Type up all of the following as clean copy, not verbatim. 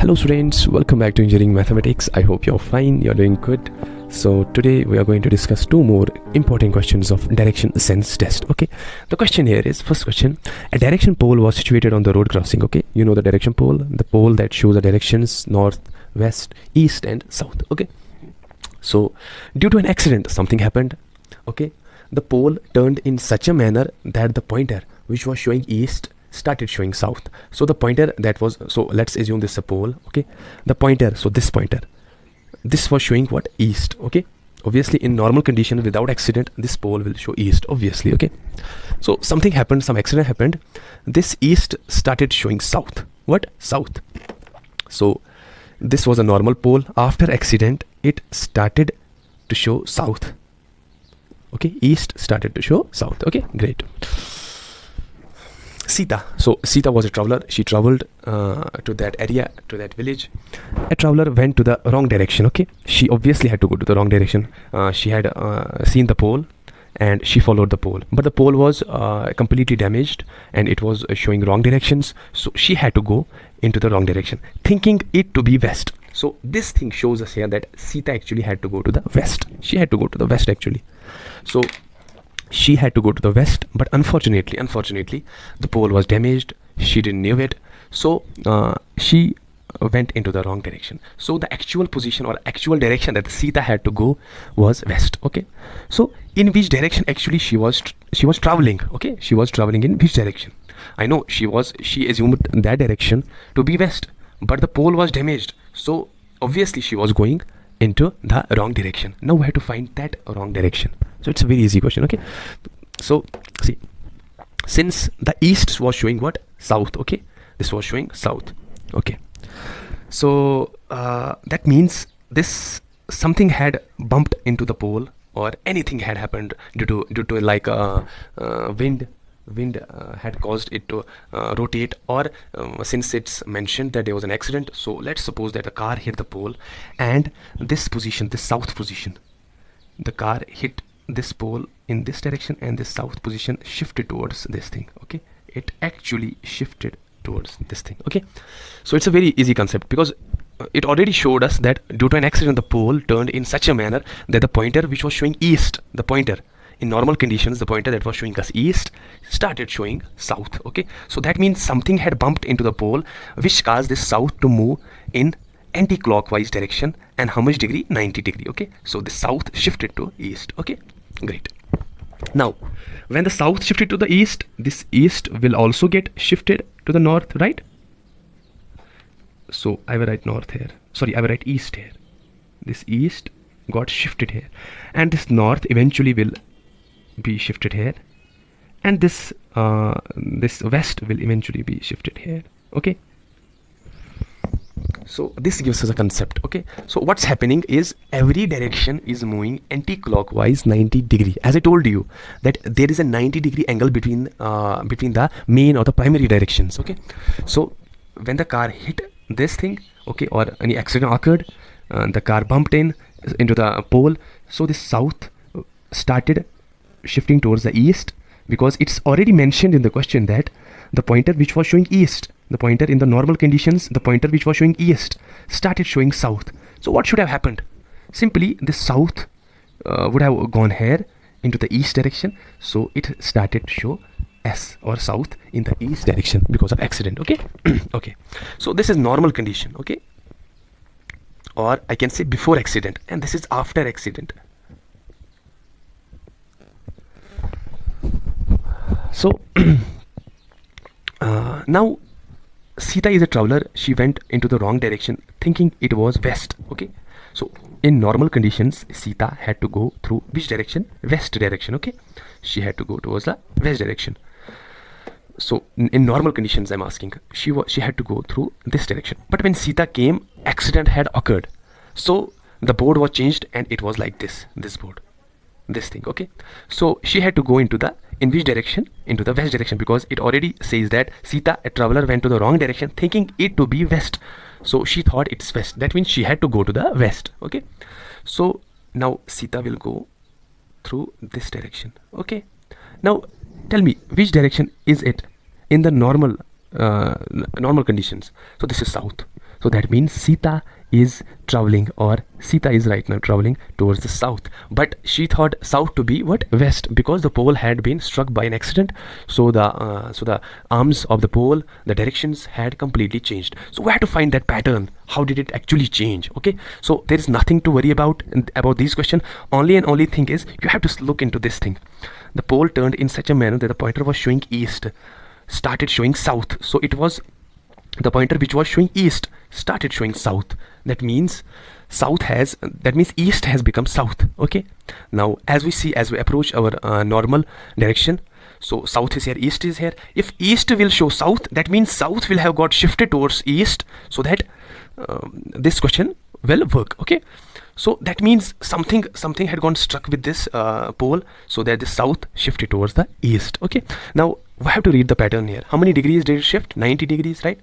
Hello students, welcome back to engineering mathematics. I hope you're fine, you're doing good. So today we are going to discuss two more important questions of direction sense test. Okay, the question here is, first question, a direction pole was situated on the road crossing. Okay, you know the direction pole, the pole that shows the directions north, west, east and south. Okay, so due to an accident something happened. Okay, the pole turned in such a manner that the pointer which was showing east started showing south. So the pointer that was, so let's assume this is a pole. Okay, the pointer, so this pointer, this was showing what? East. Okay, obviously in normal condition without accident this pole will show east, obviously. Okay, so something happened, some accident happened, this east started showing south. What? South. So this was a normal pole, after accident it started to show south. Okay, east started to show south. Okay, great. Sita, so Sita was a traveler. She traveled to that area, to that village. A traveler went to the wrong direction. Okay, she obviously had to go to the wrong direction. She had seen the pole and she followed the pole, but the pole was completely damaged and it was showing wrong directions, so she had to go into the wrong direction, thinking it to be west. So this thing shows us here that Sita actually had to go to the west. She had to go to the west actually. So she had to go to the west, but unfortunately the pole was damaged. She didn't knew it, so she went into the wrong direction. So the actual position or actual direction that Sita had to go was west. Okay, so in which direction actually she was traveling? Okay, she was traveling in which direction? I know she assumed that direction to be west, but the pole was damaged, so obviously she was going into the wrong direction. Now we have to find that wrong direction. So it's a very easy question. Okay, so see, since the east was showing what? South. Okay, this was showing south. Okay, so that means this something had bumped into the pole, or anything had happened due to like wind had caused it to rotate, or since it's mentioned that there was an accident, so let's suppose that a car hit the pole and this position, this south position, the car hit this pole in this direction and this south position shifted towards this thing. Okay, it actually shifted towards this thing. Okay, so it's a very easy concept because it already showed us that due to an accident the pole turned in such a manner that the pointer which was showing east, the pointer in normal conditions, the pointer that was showing us east started showing south. Okay, so that means something had bumped into the pole which caused this south to move in anti-clockwise direction, and how much degree? 90 degree. Okay, so the south shifted to east. Okay, great. Now when the south shifted to the east, this east will also get shifted to the north, right? So I will write north here, sorry, I will write east here. This east got shifted here, and this north eventually will be shifted here, and this this west will eventually be shifted here. Okay, so this gives us a concept. Okay, so what's happening is every direction is moving anti-clockwise 90 degree. As I told you that there is a 90 degree angle between the main or the primary directions. Okay, so when the car hit this thing, okay, or any accident occurred, the car bumped into the pole, so the south started shifting towards the east, because it's already mentioned in the question that the pointer which was showing east, the pointer in the normal conditions, the pointer which was showing east started showing south. So what should have happened? Simply the south would have gone here into the east direction, so it started to show S or south in the east direction because of accident. Okay, okay, so this is normal condition. Okay, or I can say before accident, and this is after accident. So now Sita is a traveler. She went into the wrong direction thinking it was west. Okay, so in normal conditions Sita had to go through which direction? West direction. Okay, she had to go towards the west direction. So in normal conditions I'm asking, she had to go through this direction, but when Sita came, accident had occurred, so the board was changed and it was like this board, this thing. Okay, so she had to go into which direction? Into the west direction, because it already says that Sita, a traveler, went to the wrong direction thinking it to be west, so she thought it's west. That means she had to go to the west. Okay, so now Sita will go through this direction. Okay, now tell me which direction is it in the normal normal conditions. So this is south. So that means Sita is traveling, or Sita is right now traveling towards the south, but she thought south to be what? West, because the pole had been struck by an accident. So the arms of the pole, the directions had completely changed. So we have to find that pattern. How did it actually change? Okay, so there is nothing to worry about these questions. Only thing is you have to look into this thing. The pole turned in such a manner that the pointer was showing east started showing south. So it was the pointer which was showing east started showing south. That means east has become south. Okay, now as we approach our normal direction, so south is here, east is here. If east will show south, that means south will have got shifted towards east, so that this question will work. Okay, so that means something had gone struck with this pole, so that the south shifted towards the east. Okay, now we have to read the pattern here. How many degrees did it shift? 90 degrees, right?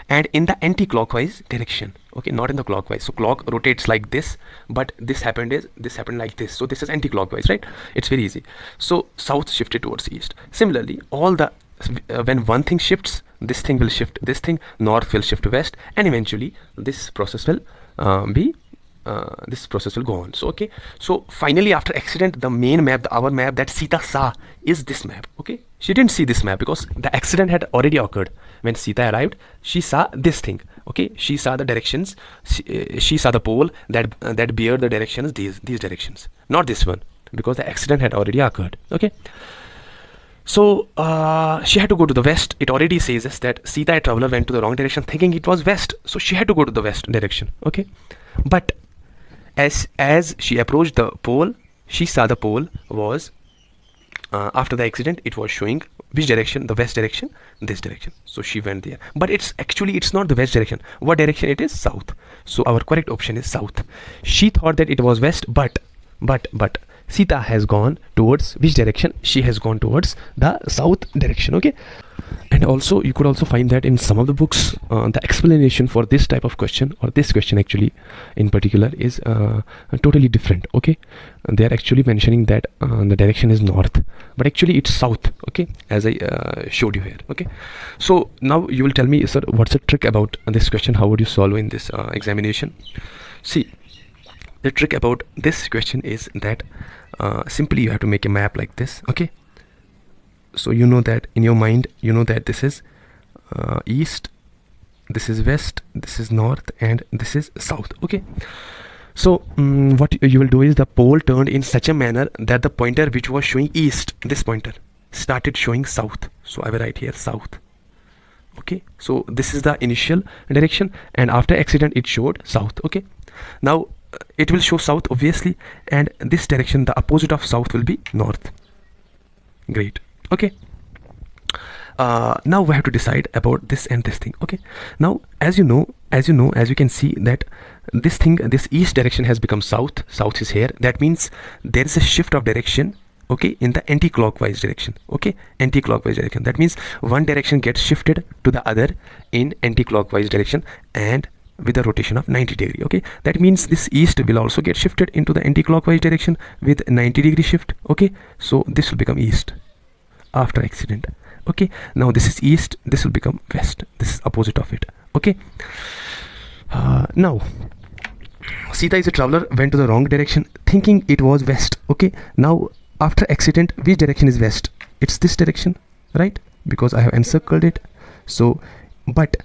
And in the anti-clockwise direction. Okay, not in the clockwise. So clock rotates like this, but this happened like this. So this is anti-clockwise, right? It's very easy. So south shifted towards east. Similarly, all the when one thing shifts, this thing will shift this thing, north will shift to west, and eventually this process will go on. So okay, so finally after accident, the main map, our map that Sita saw is this map. Okay, she didn't see this map because the accident had already occurred. When Sita arrived, she saw this thing. Okay, she saw the directions, she saw the pole that bear the directions, these directions, not this one, because the accident had already occurred. Okay, so she had to go to the west. It already says us that Sita, a traveler, went to the wrong direction thinking it was west, so she had to go to the west direction. Okay, but as she approached the pole, she saw the pole was after the accident, it was showing which direction? The west direction, this direction. So she went there, but it's not the west direction. What direction it is? South. So our correct option is south. She thought that it was west, but Sita has gone towards which direction? She has gone towards the south direction. Okay, and also you could also find that in some of the books, the explanation for this type of question, or this question actually in particular, is totally different. Okay, and they are actually mentioning that the direction is north, but actually it's south. Okay, as I showed you here. Okay, so now you will tell me, sir, what's the trick about this question? How would you solve in this examination? See, the trick about this question is that simply you have to make a map like this. Okay, so you know that in your mind, you know that this is east, this is west, this is north, and this is south. Okay, so what you will do is the pole turned in such a manner that the pointer which was showing east, this pointer, started showing south. So I will write here south. Okay, so this is the initial direction, and after accident it showed south. Okay, now it will show south obviously, and this direction, the opposite of south, will be north. Great. Okay, now we have to decide about this and this thing. Okay, now as you can see that this thing, this east direction has become south. South is here. That means there is a shift of direction. Okay, in the anti-clockwise direction. Okay, anti-clockwise direction. That means one direction gets shifted to the other in anti-clockwise direction, and with a rotation of 90 degree. Okay, that means this east will also get shifted into the anti-clockwise direction with 90 degree shift. Okay, so this will become east after accident. Okay, now this is east, this will become west, this is opposite of it. Okay, now Sita is a traveler, went to the wrong direction thinking it was west. Okay, now after accident, which direction is west? It's this direction, right? Because I have encircled it. So, but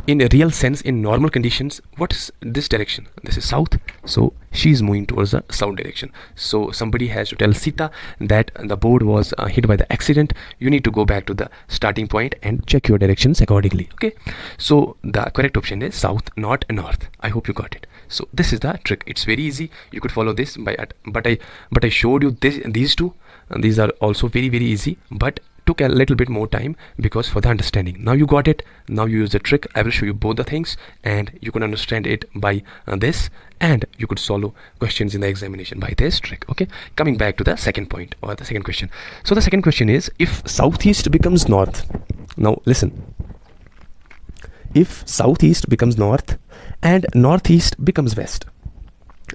in a real sense, in normal conditions, what is this direction? This is south, so she is moving towards the south direction. So somebody has to tell Sita that the board was hit by the accident. You need to go back to the starting point and check your directions accordingly. Okay, so the correct option is south, not north. I hope you got it. So this is the trick. It's very easy. You could follow this but I showed you these two. These are also very easy, but took a little bit more time because for the understanding. Now you got it. Now you use the trick. I will show you both the things, and you can understand it by this, and you could solve questions in the examination by this trick. Okay, coming back to the second point, or the second question. So the second question is, if southeast becomes north. Now listen, if southeast becomes north and northeast becomes west,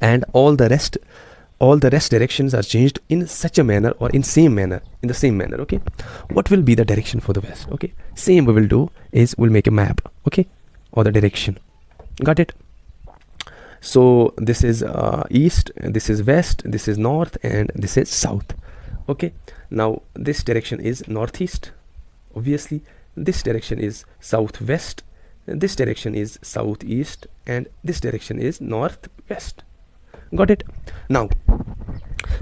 and all the rest directions are changed in such a manner, or in the same manner. Okay, what will be the direction for the west? Okay, same we will do is we'll make a map. Okay, or the direction. Got it? So this is east, this is west, this is north, and this is south. Okay, now this direction is northeast, obviously. This direction is southwest, this direction is southeast, and this direction is northwest. Got it? Now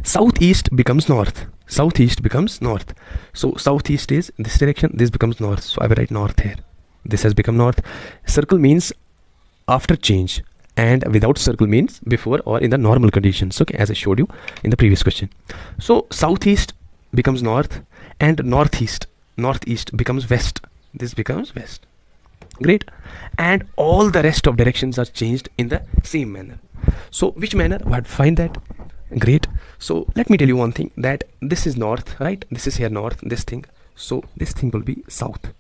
southeast becomes north, southeast becomes north. So southeast is this direction, this becomes north, so I will write north here. This has become north. Circle means after change, and without circle means before or in the normal conditions, okay, as I showed you in the previous question. So southeast becomes north, and northeast becomes west. This becomes west. Great. And all the rest of directions are changed in the same manner. So which manner? We have to find that. Great. So let me tell you one thing, that this is north, right? This is here north, this thing. So this thing will be south,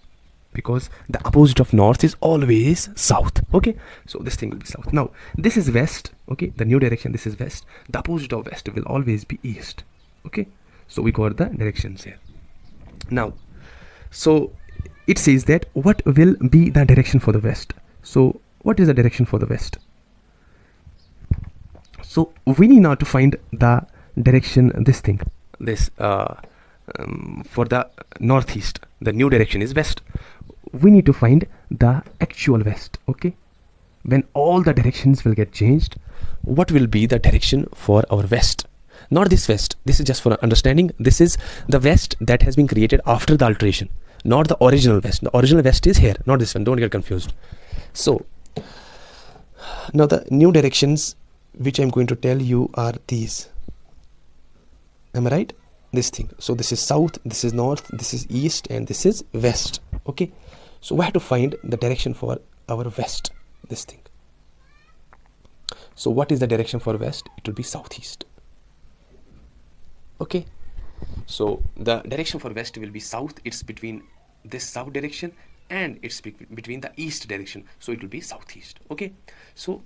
because the opposite of north is always south. Okay, so this thing will be south. Now this is west. Okay, the new direction, this is west. The opposite of west will always be east. Okay, so we got the directions here. Now, so it says that what will be the direction for the west. So what is the direction for the west? So we need now to find the direction, this thing, this for the northeast. The new direction is west. We need to find the actual west. Okay, when all the directions will get changed, what will be the direction for our west? Not this west, this is just for understanding. This is the west that has been created after the alteration, not the original west. The original west is here, not this one, don't get confused. So now the new directions which I'm going to tell you are these. Am I right? This thing. So this is south, this is north, this is east, and this is west. Okay, so we have to find the direction for our west, this thing. So what is the direction for west? It will be southeast. Okay, so the direction for west will be south. It's between this south direction and it's between the east direction, so it will be southeast. Okay, so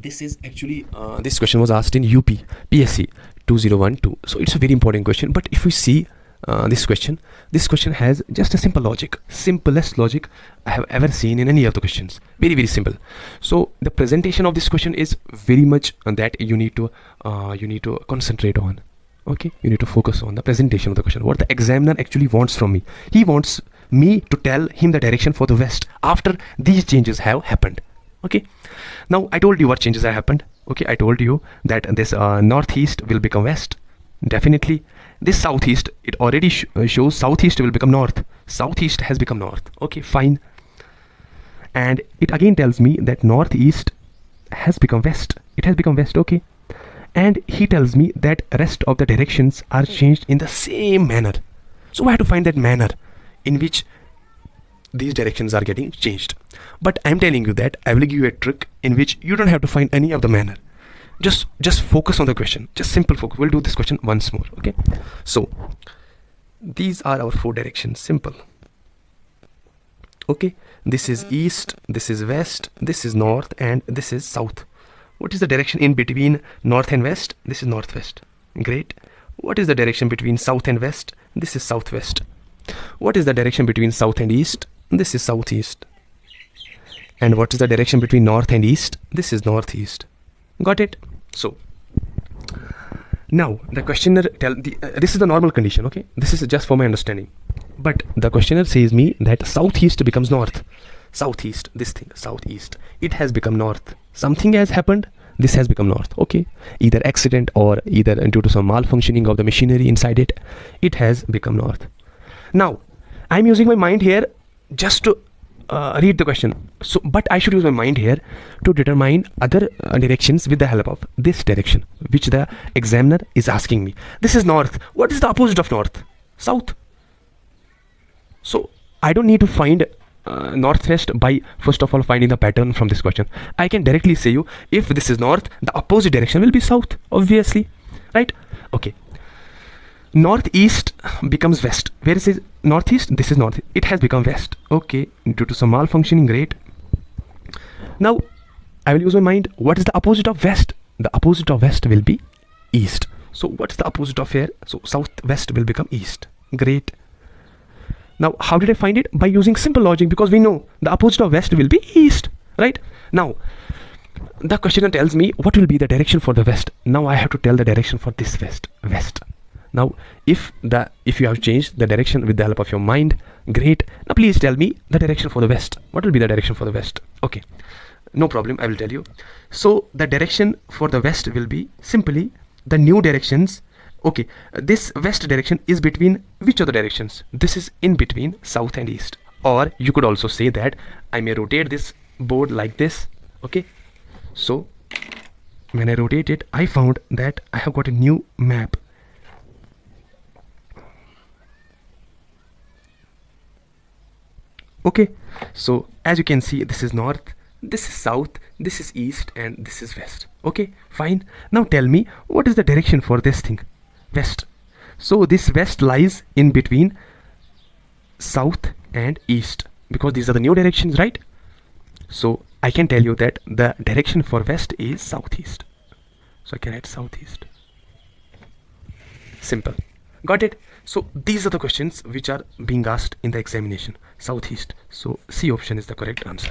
this is actually this question was asked in UP PSC 2012, so it's a very important question. But if we see this question has just a simple logic, simplest logic I have ever seen in any of the questions. Very, very simple. So the presentation of this question is very much that you need to concentrate on. Okay, you need to focus on the presentation of the question. What the examiner actually wants from me, he wants me to tell him the direction for the west after these changes have happened. Okay, now I told you what changes have happened. Okay, I told you that this northeast will become west. Definitely this southeast, it already shows southeast will become north. Southeast has become north. Okay, fine. And it again tells me that northeast has become west. It has become west. Okay, and he tells me that rest of the directions are changed in the same manner. So I have to find that manner in which these directions are getting changed. But I'm telling you that I will give you a trick in which you don't have to find any of the manner. Just focus on the question, just simple focus. We'll do this question once more. Okay, so these are our four directions, simple. Okay, this is east, this is west, this is north, and this is south. What is the direction in between north and west? This is northwest. Great. What is the direction between south and west? This is southwest. What is the direction between south and east? This is southeast. And what is the direction between north and east? This is northeast. Got it? So now the questioner this is the normal condition. Okay, this is just for my understanding. But the questioner says me that southeast becomes north. Southeast, this thing, southeast, it has become north. Something has happened, this has become north. Okay, either accident or either due to some malfunctioning of the machinery inside it, it has become north. Now I'm using my mind here just to read the question. So but I should use my mind here to determine other directions with the help of this direction which the examiner is asking me. This is north. What is the opposite of north? South. So I don't need to find northwest by first of all finding the pattern from this question. I can directly say you, if this is north, the opposite direction will be south, obviously, right? Okay, northeast becomes west. Where is it? Northeast, this is north, it has become west. Okay, due to some malfunctioning. Great. Now I will use my mind. What is the opposite of west? The opposite of west will be east. So what's the opposite of here? So southwest will become east. Great. Now how did I find it? By using simple logic, because we know the opposite of west will be east. right? Now the questioner tells me what will be the direction for the west. Now I have to tell the direction for this west. Now if you have changed the direction with the help of your mind, great. Now please tell me the direction for the west. What will be the direction for the west? Okay, no problem, I will tell you. So the direction for the west will be simply the new directions. Okay, this west direction is between which other directions? This is in between south and east. Or you could also say that I may rotate this board like this. Okay, so when I rotate it, I found that I have got a new map. Okay, so as you can see, this is north, this is south, this is east, and this is west. Okay, fine. Now tell me, what is the direction for this thing? West. So this west lies in between south and east, because these are the new directions, right? So I can tell you that the direction for west is southeast. So I can write southeast. Simple. Got it? So these are the questions which are being asked in the examination. Southeast. So C option is the correct answer.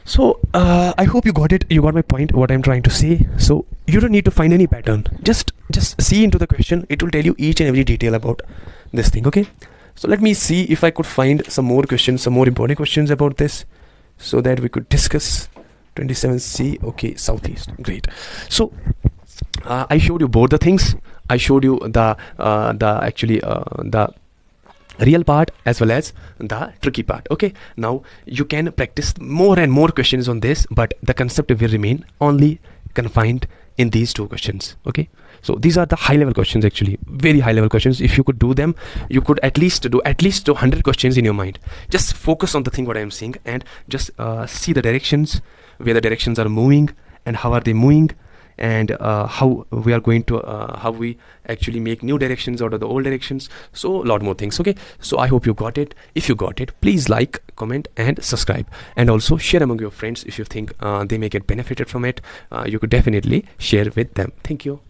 So I hope you got it. You got my point, what I'm trying to say. So you don't need to find any pattern. Just see into the question. It will tell you each and every detail about this thing. Okay. So let me see if I could find some more questions, some more important questions about this, so that we could discuss. 27C. Okay, southeast. Great. So I showed you both the things. I showed you the real part as well as the tricky part. Okay, now you can practice more and more questions on this, but the concept will remain only confined in these two questions. Okay, so these are the high level questions, actually very high level questions. If you could do them, you could at least do 100 questions in your mind. Just focus on the thing what I am saying, and just see the directions, where the directions are moving and how are they moving, and how we are going to how we actually make new directions out of the old directions. So a lot more things. Okay, so I hope you got it. If you got it, please like, comment and subscribe, and also share among your friends if you think they may get benefited from it. You could definitely share with them. Thank you.